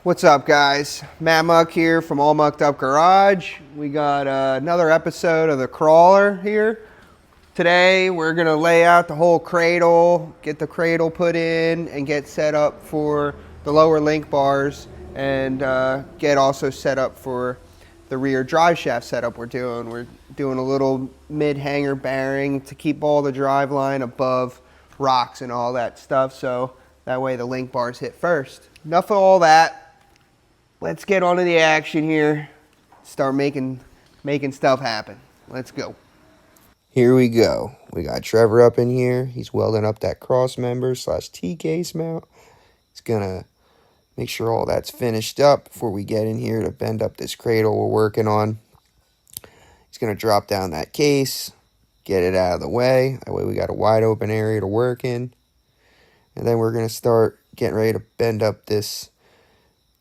What's up, guys? Matt Muck here from All Mucked Up Garage. We got another episode of the crawler here. Today we're gonna lay out the whole cradle, get the cradle put in, and get set up for the lower link bars, and get also set up for the rear drive shaft setup we're doing. We're doing a little mid-hanger bearing to keep all the drive line above rocks and all that stuff, so that way the link bars hit first. Enough of all that. Let's get on to the action here. Start making stuff happen. Let's go. Here we go. We got Trevor up in here. He's welding up that cross member / T-case mount. He's gonna make sure all that's finished up before we get in here to bend up this cradle we're working on. He's gonna drop down that case, get it out of the way. That way we got a wide open area to work in. And then we're gonna start getting ready to bend up this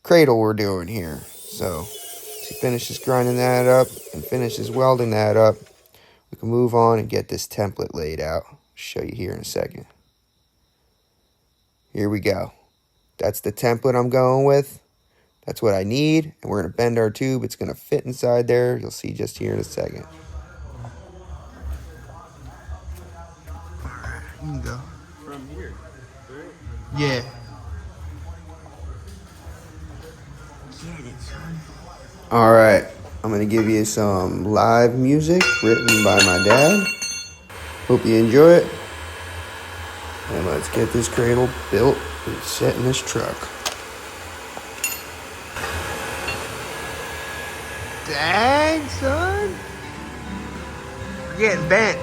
cradle we're doing here. So as he finishes grinding that up and finishes welding that up, we can move on and get this template laid out. I'll show you here in a second. Here we go. That's the template I'm going with. That's what I need, and we're going to bend our tube. It's going to fit inside there. You'll see just here in a second. Alright, you can go. From here, right? Yeah. All right, I'm gonna give you some live music written by my dad. Hope you enjoy it. And let's get this cradle built and set in this truck. Dang, son. We're getting bent.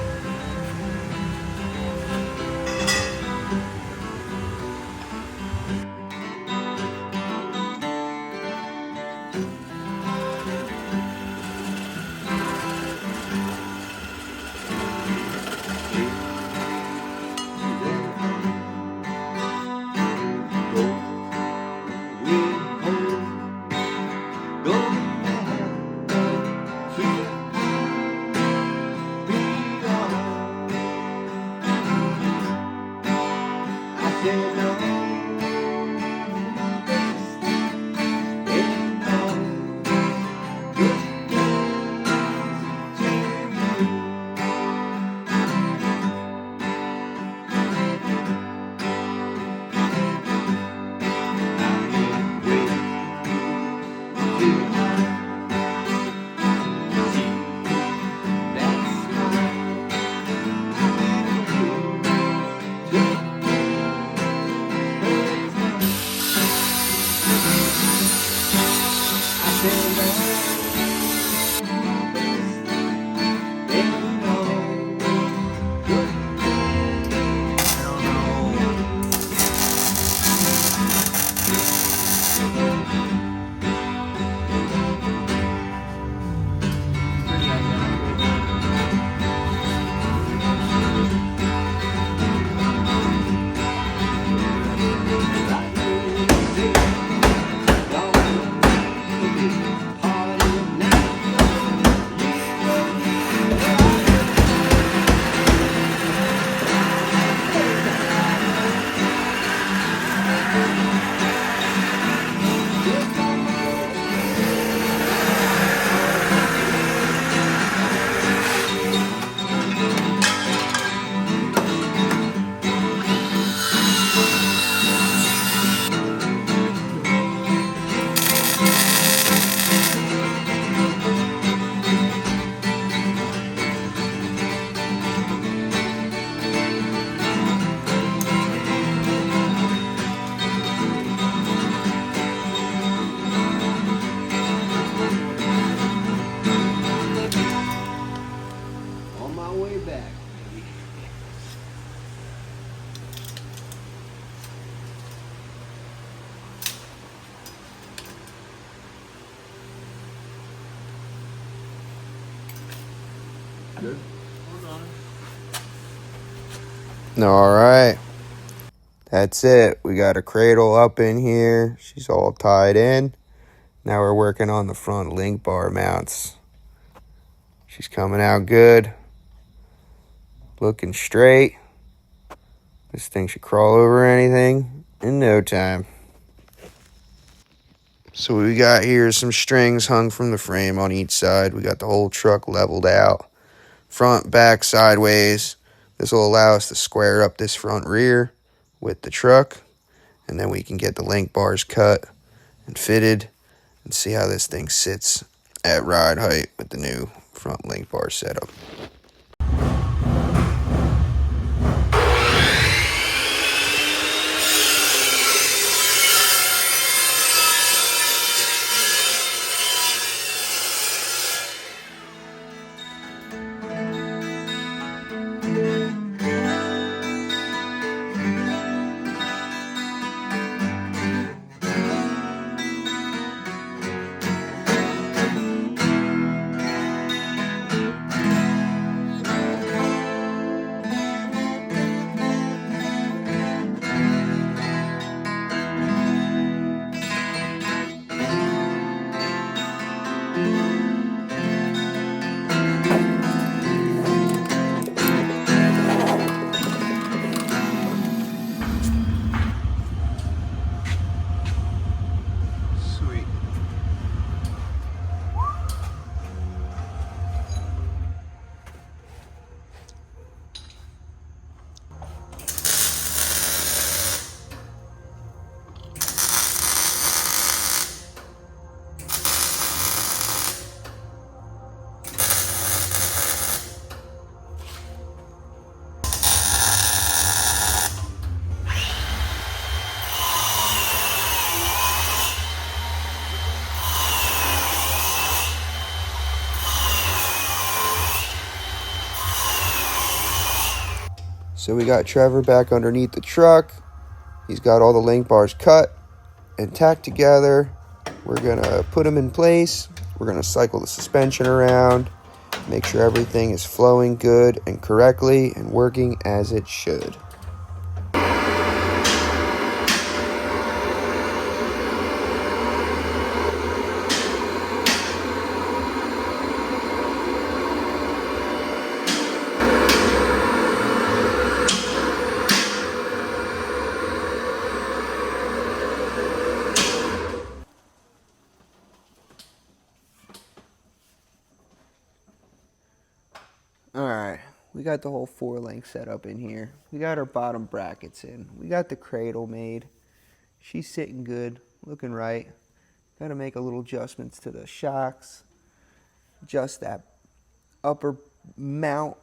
Good. All right. That's it. We got a cradle up in here. She's all tied in. Now we're working on the front link bar mounts. She's coming out good. Looking straight. This thing should crawl over anything in no time. So what we got here is some strings hung from the frame on each side. We got the whole truck leveled out. Front, back, sideways. This will allow us to square up this front rear with the truck. And then we can get the link bars cut and fitted and see how this thing sits at ride height with the new front link bar setup. Sweet. So we got Trevor back underneath the truck. He's got all the link bars cut and tacked together. We're gonna put them in place. We're gonna cycle the suspension around, make sure everything is flowing good and correctly and working as it should. Alright, we got the whole 4-link set up in here. We got our bottom brackets in. We got the cradle made. She's sitting good, looking right. Got to make a little adjustments to the shocks. Adjust that upper mount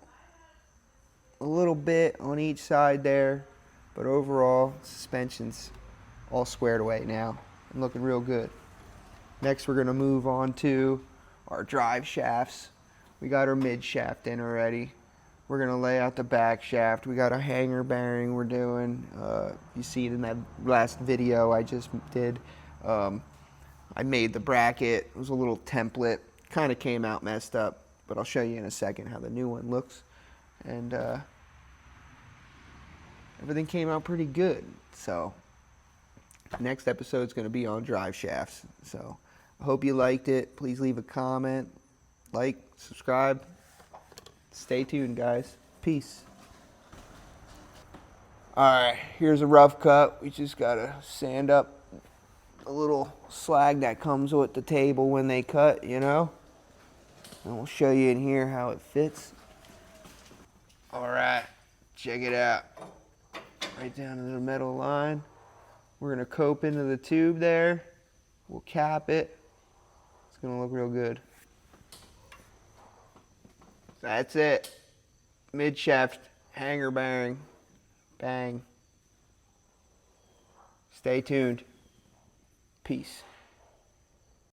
a little bit on each side there. But overall, suspension's all squared away now and looking real good. Next, we're going to move on to our drive shafts. We got our mid shaft in already. We're going to lay out the back shaft. We got a hanger bearing we're doing. You see it in that last video I just did. I made the bracket. It was a little template. Kind of came out messed up, but I'll show you in a second how the new one looks. And everything came out pretty good. So next episode is going to be on drive shafts. So I hope you liked it. Please leave a comment, like, subscribe. Stay tuned, guys. Peace. Alright, here's a rough cut. We just got to sand up a little slag that comes with the table when they cut, you know? And we'll show you in here how it fits. Alright, check it out. Right down to the metal line. We're going to cope into the tube there. We'll cap it. It's going to look real good. That's it. Mid shaft hanger bearing. Bang. Stay tuned. Peace.